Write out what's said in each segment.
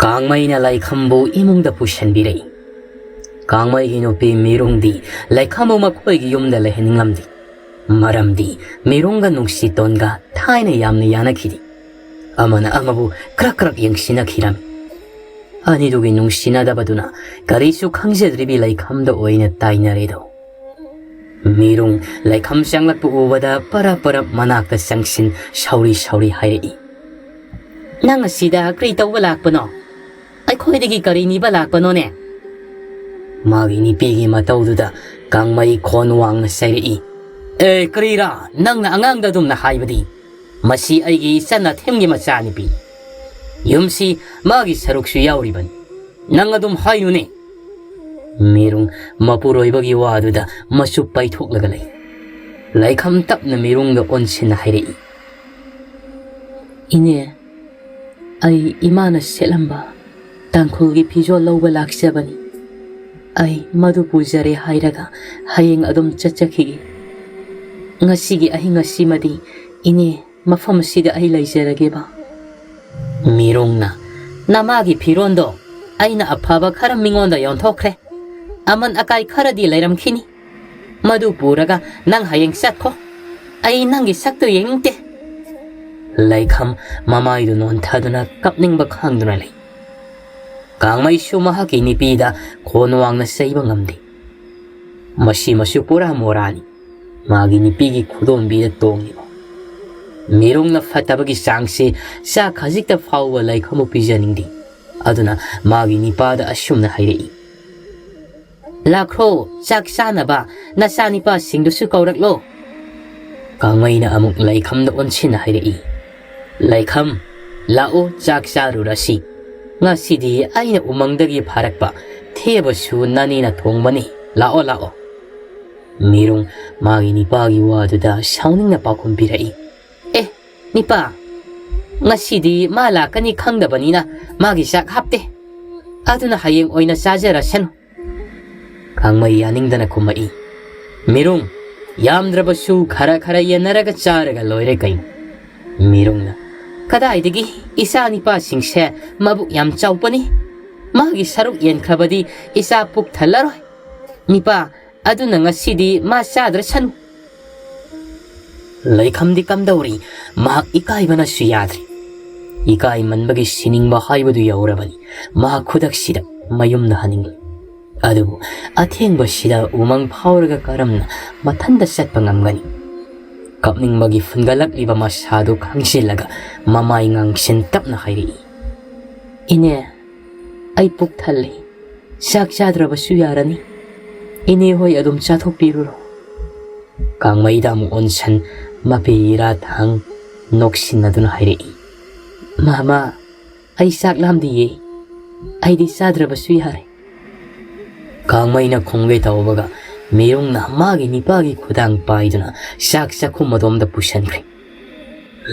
Kangmayna Leikhambu imungda pushanbirei. Kangmay hinupi mirungdi Leikhamu makoygi yumda leheninglamdi. Maramdi mirungga Nungsitonga thaina yamna yanakidi. Amana amabu krak yangsinakirami. Anidugi nungsinadabaduna karisu khangjedribi Leikhamda oina tainaredo. Mirung Leikham sanglakpu ubada para manakta sangsin sauri hairei. Nang asida kri tawba lakpano? Aikhoydagi kari niba lakpano ne? Magi nipigi matawduda kangmay khonwang na sairei. Karira nang na angangda dum na haibadi. Masi aigi sana themgi machanipi. Yumsi magi saruksu yauriban. Nang adum hainu ne? Mirung mapuroibagi waduda masuk paithoklaga lay. Leikham tapna mirungda onsin hairei. Ine ay imana selamba tangkhulgi phijol lawba laksabani. Ay madu pujare hairaga hayeng adum chachakhigi. Ngasigi ahinga simadi ine mafam sida ay laisarage ba. Mirungna namagi phirondo aina aphaba kharam mingonda yonthokre. Aman akai kharadi lairamkhini. Madu puraga nang hayeng satko. Ay nangi sakto yengte. Leikham mamaidu non thaduna kapningba khangduna lay. Kangmay sumahaki nipida khonwang na saiba ngamdi. Masi masu pura morani. Magi nipigi khudombida tongiba. Mirung na fatabagi sangse sa khajikta fawwa Leikhamu pijaningdi. Aduna magi nipada asumna hairei. Lakro chak sanaba nasanipa singdusu kauraklo. Kangmayna amuk Leikhamda onsina hairei. Leikham lao chak sarurasi. Ngasidi aina umangdagi pharakpa thebasu nanina thongbani. Lao. Mirung magi nipagi waduda sauningna pakhumpirai. Nipa ngasidi malakani khangdabanina magi sak hapte. Aduna hayeng oina sajarasanu. Kangmay yaningdana kumai. Mirung yamdrabasu khara yanaraga charaga loire kain. Mirungna kadaidagi isa nipa singse mabuk yam chawpani. Magi saruk yenkhabadi isa puk thalaroi. Nipa aduna ngasidi ma sadrasanu. Leikhamdi kamdauri mahak ikaibana su yadri. Ikai manbagi siningba haibadu yaurabani. Mahak khudaksida mayumna haningli. Adubu athengba sida umang phawraga karamna mathanda satpa ngamgani. Kapningbagi fungalakliba masadu khangsilaga mamai ngangsin tapna hairei. Ine ay puk thalli. Sak chadrabasu yarani. Ine hoy adum chathokpiruro. Kangmaydamu onsan mapira thang noksinaduna hairei. Mama ay saklamdiye. Ay di sadrabasu yare. Kangmayna khongge tawbaga mirungna magi nipagi khudang paiduna sak sakhumadomda pushankri.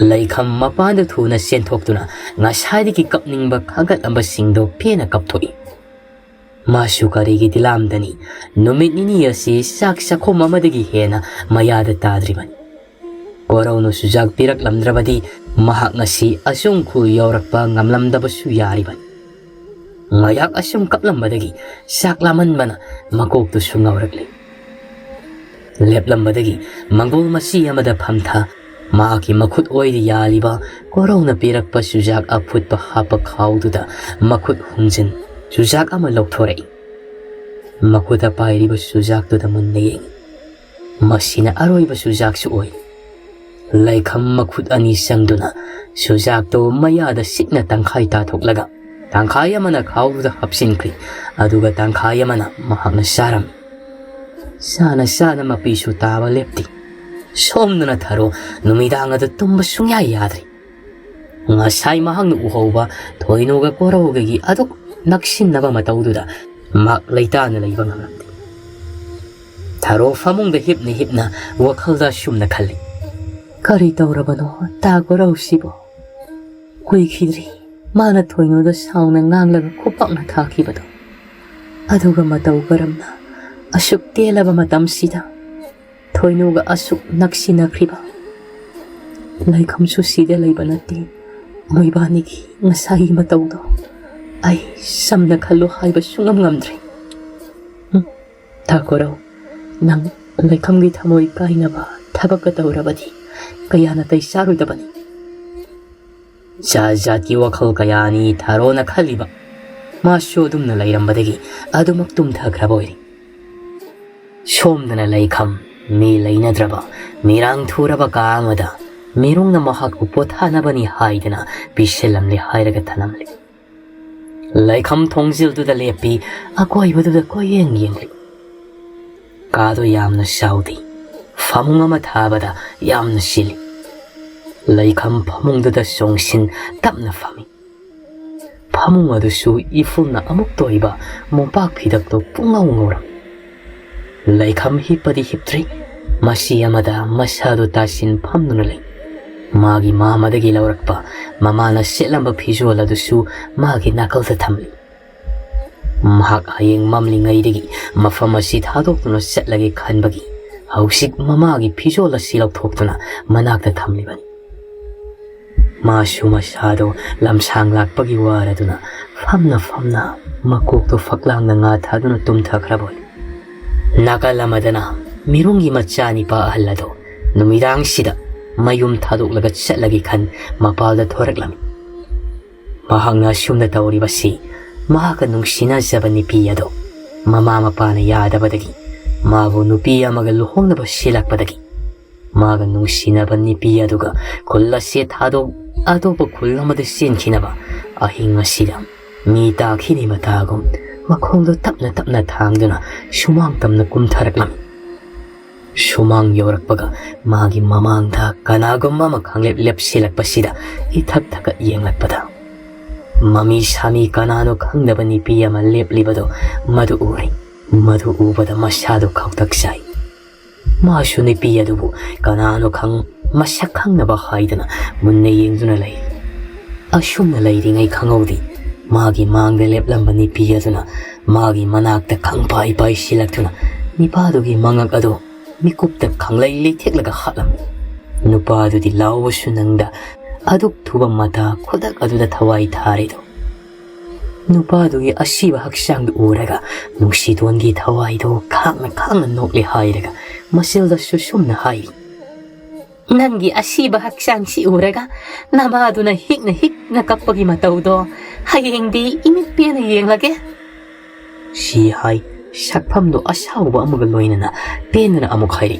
Leikham mapanda thuna senthokduna ngasaidiki kapningba khagat amba singdo pena kapthoi. Masu karigi dilamdani numit nini asi sak sakhum amadagi hena mayada tadribani. Korauno sujak pirak lamdrabadi mahak ngasi asung khu yaurakpa ngamlamdabasu yaribani. Ngayak asum kaplambadagi saklaman mana makok tu sungawrakli. Leplambadagi mangol masi amada phamtha maki makhut oidi yaliba korona pirakpa sujak aphutpa hapa khawduda makhut hungjin sujak ama lokthorei. Makhuta pairiba sujak tuda munna yengi. Masina Aroiba sujak su oi. Leikham makhut ani sangduna sujak to mayada sikna tangkhai ta thoklaga. Tangkhaya mana khawduda hapsinkri aduga tangkhaya mana mahakna saram. Sana mapisu taba lepti. Somnuna tharo numidangada tumba sungya yadri. Ngasai mahakna uhawba thoinuga korawgagi aduk naksinaba matawduda mak leitana leiba ngamlamdi. Tharo famungda hipna wakhalda shumna khalli. Kari tawrabano tagorawsibo. Kuikhidri mana thoinuda sauna nganglaga khupakna thakibado. Aduga mataw karamna asuk telaba matamsida thoinuga asuk naksinakriba. Leikhamsu sida leiba nati moibanigi ngasai matawdo ai samna khallo haiba sungam ngamdre thakoro nang Leikham gi thamoi kaina ba thabak ka taurabadi kayana tai sarui dabani jat ki wakhal kayani tharona khaliba ma shodum na lairambadagi adumak tum thakraboi somdana Leikham mi lainadraba mirang thuraba kaangada mirungna mahak upothanabani haidana bishelamle hairaga thanamle Leikham thongzil du da lepi akoi badu da koyeng yengli Kado yamna saudi famung ama thabada yamna sili Leikham famung da songsin tapna fami famung adusu ifulna amuk toiba mompak phidak to pungaw ngora Leikham hipadi hiptri masi amada masadu tasin famnuna lei magi mamadagi laurakpa mamana selamba phijol adusu magi nakal da thamli mahak hayeng mamli ngaidagi mafam asi thadokna setlagi khanbagi hausik mamagi phijol asi lauthokna manakta thamlibani masu masado lamsang lakpagi waraduna famna makokto faklang nga thaduna tumthakraboi nakalamadana mirungi machani pa ahallado numidang sida mayum thadoklaga setlagi khan mapalda thoraklami mahangna sumna tawribasi Mahaka nungsina zaba nipi ado mama mapana yadabadagi mabu nupi amaga luhongnaba silakpadagi maga nungsina ba nipi aduga kulla se thado adoba kullamada sinkinaba ahing asida mi takhini matagum makhongdo tapna thangduna sumang tamna kumtharaklami sumang yorakpaga magi mamangda kanagum mama khanglep lep silakpasida ithak thaka yenglakpada Mami sami kanano khangnabani piyama leplibado madu uri madu ubada masado khawtaksai masu ni piyadubu kanano khang masak khangnaba haidana munne yengduna lei asumna leiringai khangodi magi mangde leplambani piyaduna magi manakta khangpai pai silaktuna nipadugi mangak ado mikupta khanglai letheklaga halam nupadu di lawsu nangda aduk thuba mata khodak aduda thawai tharido nupadugi asiba haksang uraga nungsitongi thawai do khangna nokli hairaga masilda susumna hai nangi asiba haksang si uraga namaduna hikna kappagi matawdo hayengdi imit piana yenglage si hai sakpamdo asawba amuga loinana penana amuk hairi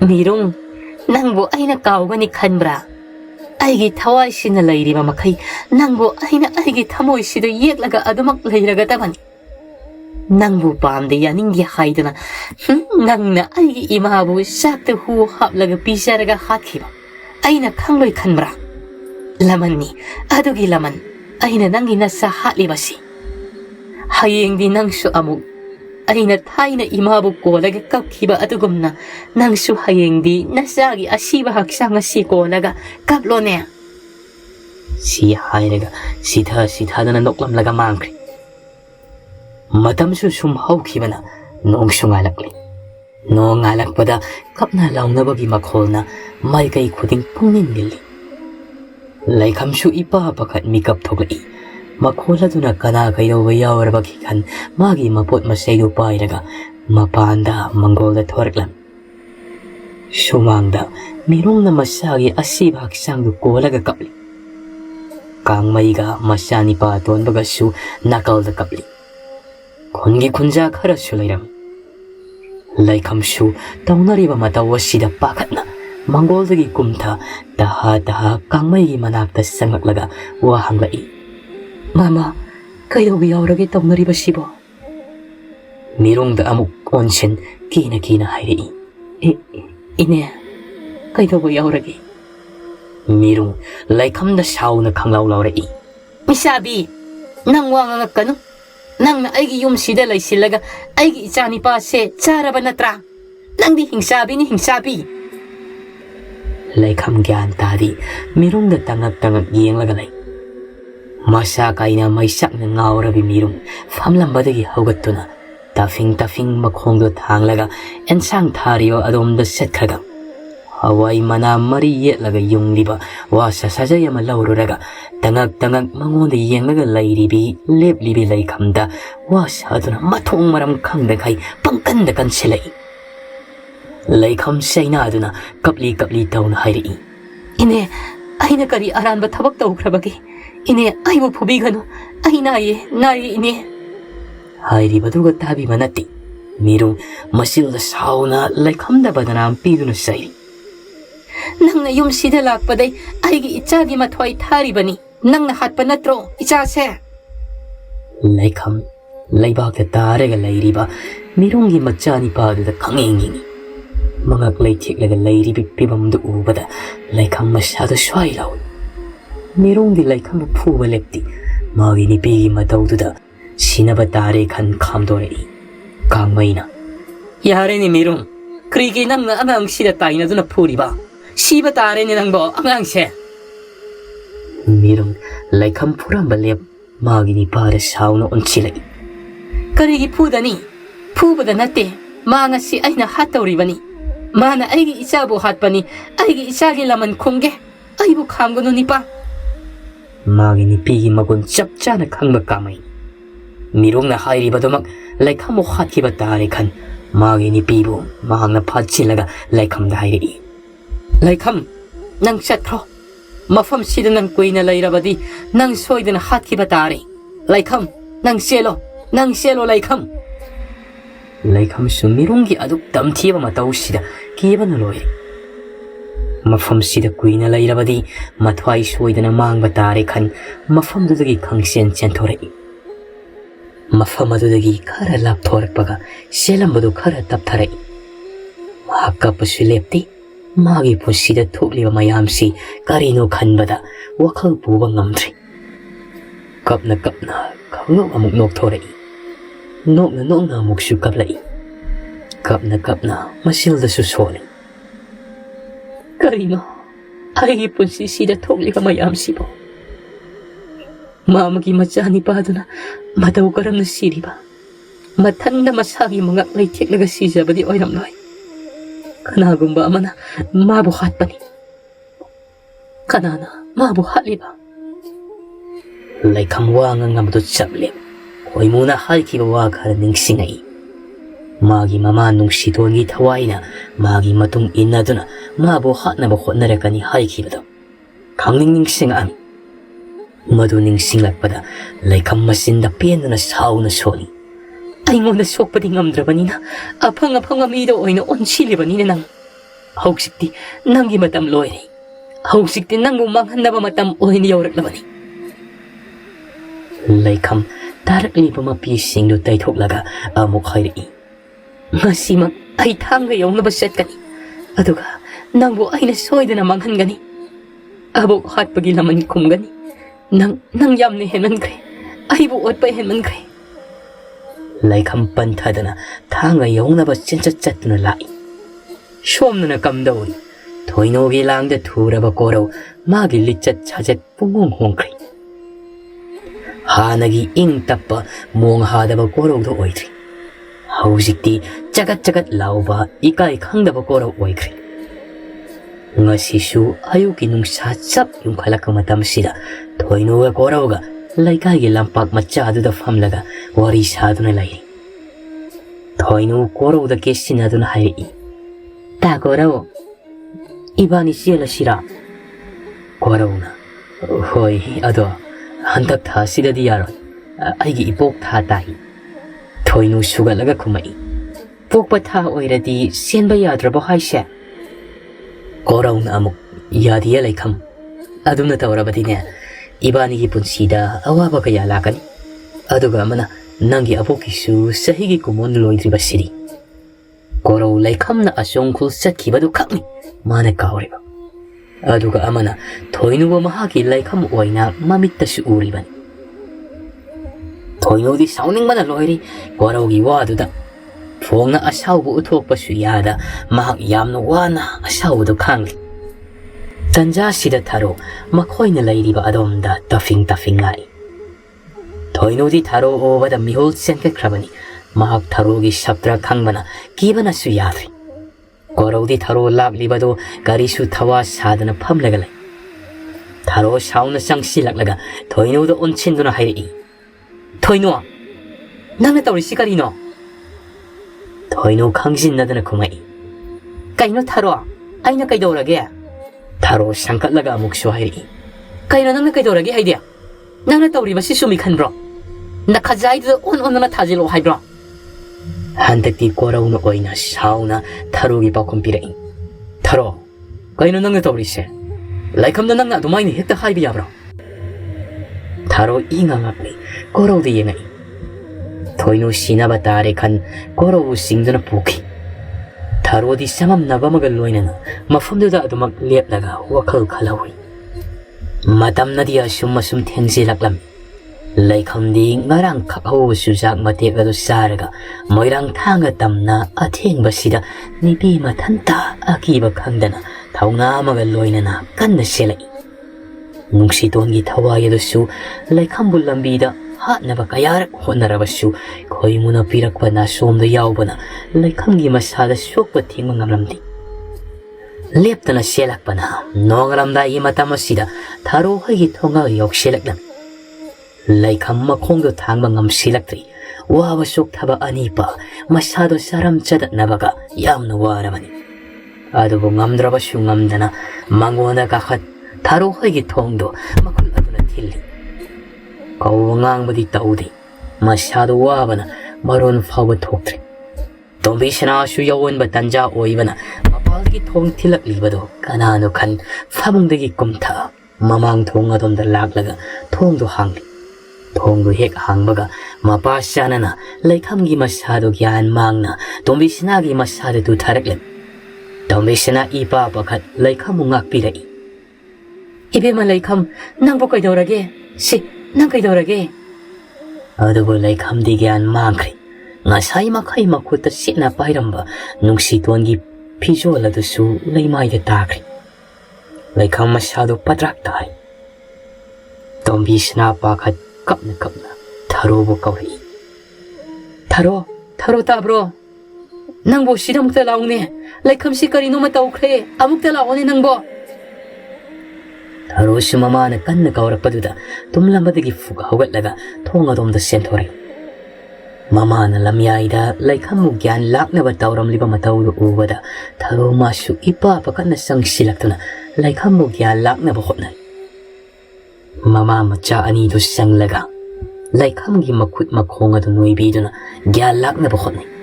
mirung Nangbo aina kaugani khanbra aigi thawai sina lairiba makai nangbo aina aigi thamoi sida yeklaga adumak leiraga tabani nangbo pamde yaningi haidana nangna aigi imabu sakta hu haplaga pisaraga hakhiba aina khangloi khanbra lamanni adugi laman aina nangi nasa hatlibasi hayengdi nangsu amuk aina thaina imabu kolaga kapkhiba adugumna nangsu hayengdi nasagi asiba haksanga si kolaga kaplone si hairaga sitha dana noklam laga mangkri matamsu sum haukhibana nongsungalakli nongalakpada kapna launabagi makholna maikai khuding pungnin nilli Leikhamsu ipa pakhat mikap thoklai Makholaduna kana kayo wayawarbagi kan magi mapot masaydo pairaga mapanda mangolda thoraklam sumangda mirung na masagi asiba haksangdu kolaga kapli kangmaiga masani pa tonbaga su nakalda kapli kongi kunja kharasu lairam Leikhamsu taunariba matawasida pakatna mangoldagi kumtha daha kangmaigi manakta sangaklaga wahanglai Mama, kayo yaurage taunariba sibo. Mirungda amuk onsen kina hairi. Ine, kayo yaurage. Mirung, Leikhamda sauna khanglaw laurai. Misabi, nang wanga kanu. Nang na aigi yum sida laisilaga aigi ichani pa se charaba natra. Nang di hingsabi. Leikham gyan tadi, mirungda tangak yenglaga lai. Masa kaina maisak na ngaurabi mirung famlambadagi haugattuna tafing makhongdo thanglaga ensang thariyo adomda setkhraga Hawai mana mari yetlaga yungliba wasa sajayama laururaga tangak mangonda yenglaga lairibi leplibi Leikhamda wasa aduna mathong maram khangdakai pangkanda kansilai. Leikham saina aduna kapli tauna hairi. Ine, aina kari aranba thabak tawkrabagi. Ine, aibu phubiganu. Aina naye ine. Hairi baduga tabi manati. Mirung masilda sauna Leikhamda badanam piduna sairi. Nangna yum sida lakpaday aigi ichagi mathwai tharibani. Nangna hatpa natro ichase. Leikham leibakta tarega lairiba mirungi machani paduda khangengini. Mangak leithiklaga lairibi pibamdu ubada Leikham masada swai lawi. Mirungi Leikham phuba lepti magi nipigi mataududa sinaba tare khan khamdorei. Kangmaina. Yare ni mirung. Krigi nangna angang sida taina duna phuriba. Siba tare ni nangbo angang se. Mirung Leikham phuramba lep magi nipada sauna onchilai. Karigi phudani. Phubada natte. Manga si aina hatawribani. Mana aigi isabu hatpani. Aigi isagi laman khungge. Aibu khamgunu nipa. Magi nipigi magun chapchana khangba kamai. Mirung na hairi badumak Leikham hakiba tare khan magi nipibu mahangna phachilaga Leikham da hairi. Leikham, nang chatkro. Mafam sida nang kuina lairabadi nang soidana hatkiba tare. Leikham, nang selo Leikham. Leikham su mirungi aduk tamthiba matau sida kibana loi. Mafam sida kuina lairabadi mathwai soidana mangba tare khan mafam dudagi khangsen chenthorei. Mafam adudagi khara lapthorakpaga selambadu khara taptharei. Mahakkapasu lepti magi pusida thuliba mayamsi karino khanbada wakhal puba ngamdri. Kapna khangok amuk nokthorei. Nokna amuksu kaplai. Kapna masildasu soli. Karino, aigi punsi sida thuliba mayamsi bo. Mamagi machani paduna mataw karamna siriba. Mathanda masagi mangak leithiklaga sijabadi oiramloi. Kanagumba amana mabu hatpani. Kanana mabu haliba. Leikham wanga ngamdu chaplem. Oimuna halkiba wakara ningsingai. Magi mama Nungsitongi thawaina magi matung inaduna mabu hatnaba hotnarakani haikibado. Khangning ningsingami. Madu ningsinglakpada Leikham masinda penduna sauna soli. Aingonda sokpadi ngamdrabanina aphang mido oina onsilibani nang. Hausikti nangi matam loire. Hausikti nangbu manghandaba matam oina yauraklabani. Leikham tarakliba mapisingdo taithoklaga amuk hairi. Ngasimak ay Thangga yawnaba setkani. Aduga nangbu aina soidana manghangani. Abok hatpagi laman kumgani. Nang yamne henmankre. Aibu otpa henmankre. Leikham panthadana Thangga yawnaba chatna lai. Shomnuna kamdauri. Thoinogi langda thuraba korau magi lichat chajat pungong hongkri. Hanagi ing tappa mong hadaba korau do oitri. Hausikti chagat lauba ikai khangdaba korau oikri. Ngasisu ayuki nungsa chap yung khalaka matamsida thoinoga korauga laikagi lampak machaduda famlaga wari saduna lairi. Thoinu korauda kesinaduna hairi. Ta korau ibani siela sira. Korauna hoi ado hantak tha sidadi yaroi. Aigi ipok tha tahi. Thoinu sugalaga kumai. Pokpa tha oiradi senba yadraba haisha. Korauna amuk yadiya Leikham. Aduna taurabadine ibanigi punsida awaba kaya lakani. Aduga amana nangi apokisu sahigi kumon loidriba siri. Korau Leikham na asongkul satkibadu khakni mana kauriba. Aduga amana thoinuba mahaki Leikham oina mamittasu uribani. Thoinudi sauning mana loiri koraugi waduda. Phungna asaubu uthokpasu yada mahak yamna wana asaubu khangli. Tanja sida tharo makhoina lairiba adomda tafing lai. Thoinudi tharo obada mihol senkakhrabani mahak tharogi sabtra khangmana kibana su yadri. Korodi tharo lak libado garisu thawa sadana phamlaga lai tharo sauna sangsi laklaga thoinu do onchinduna hairi thoinu nangna tawri sikarino thoinu khangjin nadana kumai kaino tharo aina kaidorage tharo sankatlaga amuksu hairi kaino nangna kaidorage haidia nangna tawri basi sumi khanbro nakajai do on thajilo haibro handakti korauno oina sauna tharugi pakum pirai tharo kaino nangna tawri se Leikham nang na dumai ni hekta haibi yabro tharo inga ngakni korau de yengai thoinu sinaba tare khan korau singduna pukhi tharo di samam nabamaga loina na mafamdu da adumak leplaga wakal khalawi matam nadia summa sum thengsi laklam Leikham di ngarang khakho sujak matek adu saraga moirang thanga tamna atheng basida nibi mathanta akiba khangdana Thangga maga loina na kanna selai Nungsitongi thawayadasu Leikham bulambida hatnaba kayarak honarabasu koimuna pirakpa na somda yaubana Leikhamgi masada sokpa thingma ngamlamdi leptana selakpana nongramda imatamasida tharo hagi thonga yokselaklam Leikham makhongdo thangba ngamsilaktri waba sok thaba anipa masado saram chadatnabaga yamna warabani adubu ngamdrabasu ngamdana mangona kakhat tharo hagi thongdo makhul aduna thilli kaw ngangbadi taudi masado wabana maron fawa thoktre tombi shana shu yawon batanja oibana mapalgi thong thilak libado kanano khan famungdagi kumtha mamang thong adomda laklaga thongdo hangli thongdo hek hangbaga mapa shanana Leikhamgi masado gyan mangna tombi shanagi masado tu tharaklem Domishana ipa pakat Leikham ngakpirai Ibema Leikham nang kaidorage si nang kaidorage adubu Leikham di gyan mangkri ngasai makai makuta sitna pairamba Nungsitongi pijola dusu leimai de takri Leikham masado patrak tai Domishana pakat kapna tharo bo kauri tharo tabro Nangbo sidamukta laungne Leikham sikari no matawkre amukta laone nangbo tharo sumama na kanna kawrakpaduda tumlambadagi fuga hogatlaga thongadomda senthore mama na lamyaida Leikham gyan laknaba tawramliba matawdu ubada tharo masu ipa pakanna sangsilaktuna Leikham gyan laknaba hotnai mama macha ani du sanglaga Leikham gi makut makhonga du noibiduna gyan laknaba hotnai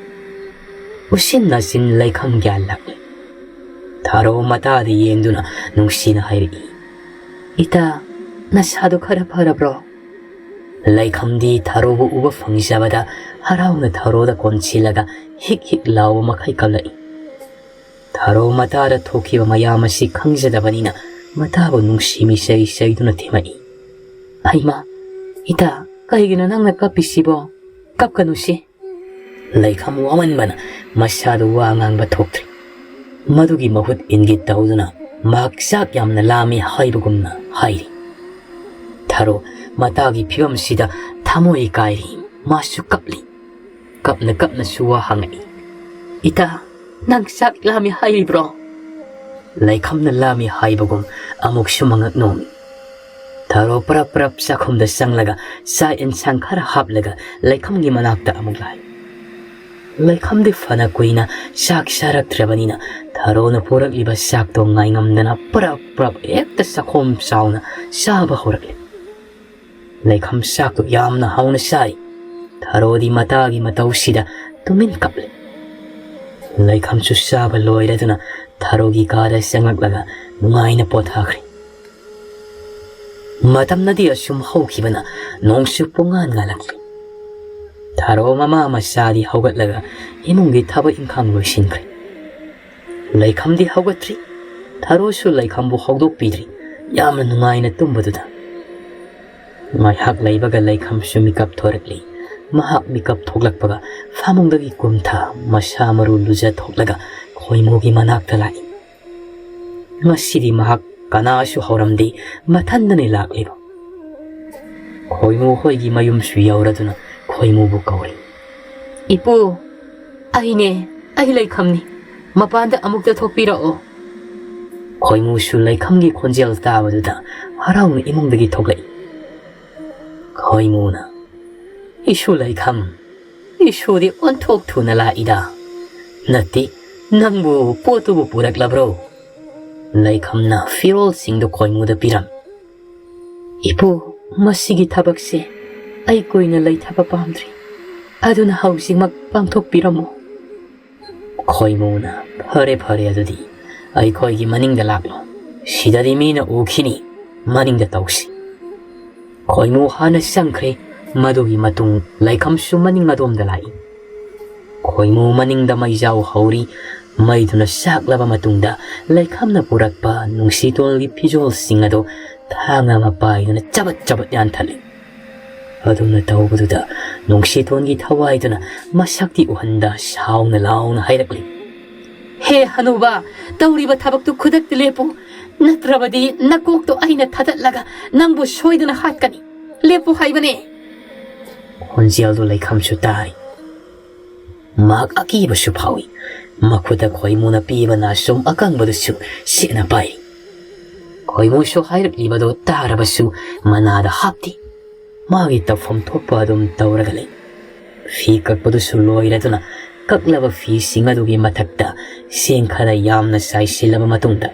Usin na sin Leikham gyalak tharo mata di yengduna nungsina hairi ita nasado khara bro Leikham di tharo bu uba fangsabada harauna tharo da konchilaga hik lawa makai kalai tharo mata da thokhiba mayama si khangjadabanina mata bu nungsimi sei duna themai aima ita kaigina nangna kapisibo kapkanusi Leikham waman bana masado wangang bathoktre madugi mahut ingit tauduna maksak yamna lami haibugumna hairi tharo matagi phibam sida thamoi kairi masu kapna suwa hangai ita nangsak lami hairi bro Leikham na lami haibugum amuk sumangak nom tharo prap sakhumda sanglaga sa insang khara haplaga Leikham gi manakta amuglai Leikham di fana kuina sak sarak trabanina tharo na purak liba sak to ngai ngamdana prap ekta sakhom sauna saba horakle Leikham sak to yamna hauna sai tharo di matagi matawsida tumin kaple Leikham su saba loiraduna tharo gi kada sanglaga nungaina pothakri matam nadi asum hokhibana nongsu pongan ngalakli tharo mama masadi hogatlaga imungi thaba inkhang loisinkre Leikham di hogatri tharo su Leikham bu hogdok pidri yamna nungaina tumbaduda mai hak leibaga Leikham su mikap thorakli mahak mikap thoklakpaga famungdagi kumtha masamaru luja thoklaga khoimogi manakta lai masidi mahak kana su horamdi mathandane lakliba khoimo hoigi mayum su yauraduna khoimu bu kauri ipu ai Leikhamni Mapanda amukta thokpirao. Khoimusu Leikhamgi khonjel tabaduda haraung imungdagi thoklai. Khoimuna Isu Leikham Isu di onthok thuna laida. Nati nangbu potubu puraklabro. Leikhamna firol singdo khoimuda piram. Ipu masigi thabakse ai koina leithaba pamdri. Aduna hausimak pangthokpiramo. Khoimuna phare adudi ai khoigi maningda laklo. Sidari mina ukhini maningda tausi. Khoimu hana sangkhre madugi matung Leikhamsu maning adomda lai. Khoimu maningda maijau hauri maiduna saklaba matungda Leikhamna purakpa Nungsitongi pijol singado Thangga mapaiduna chabat yanthali. Aduna taubaduda Nungsitongi thawaiduna masakti uhanda sauna launa hairakli. He hanuba tauriba thabaktu khudakti lepo natrabadi nakokto aina thadatlaga nangbu soiduna hatkani lepo haibane. Khonjeldu Leikhamsu tai. Mak akiba su phawi makhuda khoimuna piba na som akangbadusu sena pai. Khoimu so hairakliba tarabasu manada hapti. Magi tafam thokpa adum tauragale. Fi kakpadusu loiraduna kaklaba fi singadugi mathakta sengkhada yamna saisilaba matungda.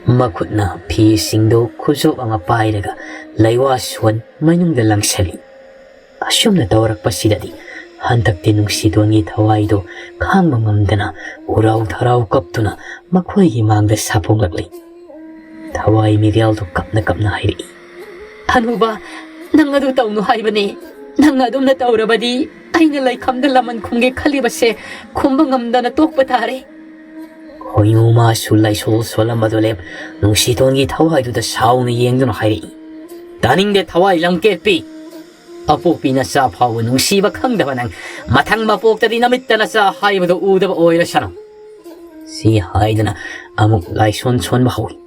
Makhutna fi singdo khujok anga pairaga laiwa swan mainungda langsali. Asumna taurakpa sidadi hantakte Nungsitongi thawaido khangba ngamdana urau tharau kaptuna makhoigi mangda saponglakli. Thawai migyaldo kapna hairi. Hanuba nang adu tawnu haibane. Nang adumna tawrabadi aina Leikhamda laman khumge khalibase khumba ngamdana tokpa tare. Khoimu ma su laisol solamadolep Nungsitongi thawaiduda sauna yengduna hairi. Daningde thawai langkepi. Apokpina sa phaw nungsiba khangdaba nang mathang mapoktadi namittana sa haibado udaba oira sano. Si haidana amuk laison chonba hawi.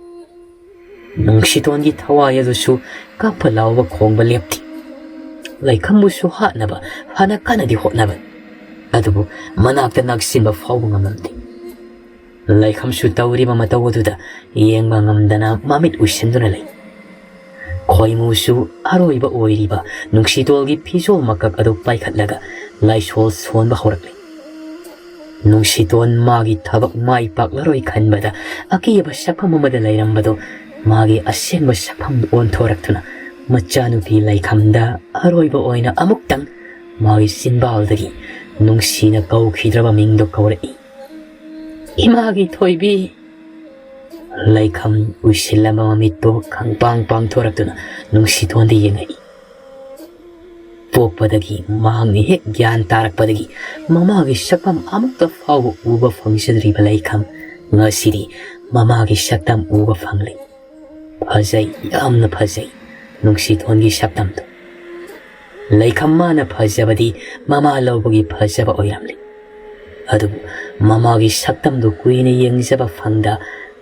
Nungsitongi thawai adusu kappa lauba khongba lepti. Leikhambusu hatnaba hana kanadi hotnaba. Adubu manakta naksinba phawba ngamamti. Leikhamsu tawriba matawaduda yengba ngamdana mamit usenduna lei. Khoimusu Aroiba oiriba Nungsitongi pijol makak adu paikhatlaga laisol sonba horakli. Nungsiton magi thabak mai paklaroi khanbada akiba sapham amada lairambado magi asengba sapham onthoraktuna machanupi Leikhamda Aroiba oina amuktang magi sinbaldagi Nungsina kaukhidraba mingdo kaurai. Imagi thoibi Leikham usilamba mamito kangpang thoraktuna Nungsitongi yengai. Pokpadagi mahangni hek gyan tarakpadagi mamagi saktam amukta fawu uba fangsadriba Leikham ngasiri mamagi saktam uba fangli. Phajai yamna phajai Nungsitongi saktamdo. Leikham mana phajabadi mama laubagi phajaba oiramli. Adubu mamagi saktamdo kuine yengjaba fangda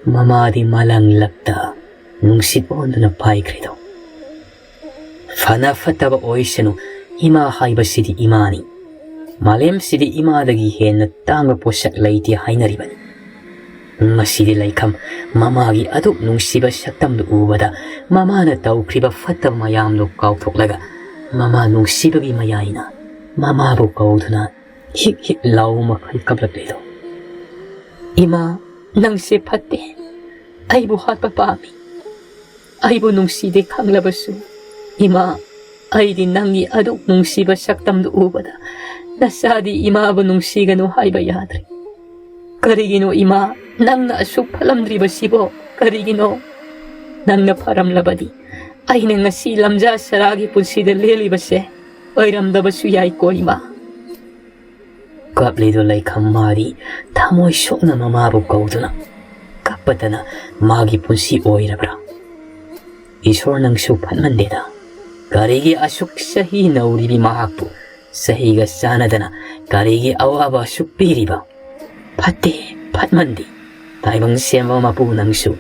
mamadi malang lakta nungsit onduna paikrido. Fana fataba oisenu ima haiba sidi imani. Malem sidi imadagi henna tanga posak laiti hainaribani. Masidi Leikham mamagi aduk nungsiba saktamdu ubada mamana taukriba fataba mayamlo kauthoklaga mama nungsibagi mayaina mamabu kauduna hik lau makhal kablakledo. Ima nangse phatte aibu hatpa pami aibu nungside khanglabasu ima aidi nangi aduk nungsiba saktamdu ubada nasadi imabu nungsiganu haiba yadre. Karigino ima nangna asuk phalamdriba sibo karigino nangna pharamlabadi aina ngasi lamja saragi punsida lelibase oiramdabasu yai ko ima. Kapledo Leikham mari thamoi sokna mamabu kauduna kapatana magi punsi oirabra. Isor nangsu phatmandeda karigi asuk sahi nauribi mahakpu sahiga sanadana karigi awaba asuk piriba. Pate patmandi taibang semba mapu nangsu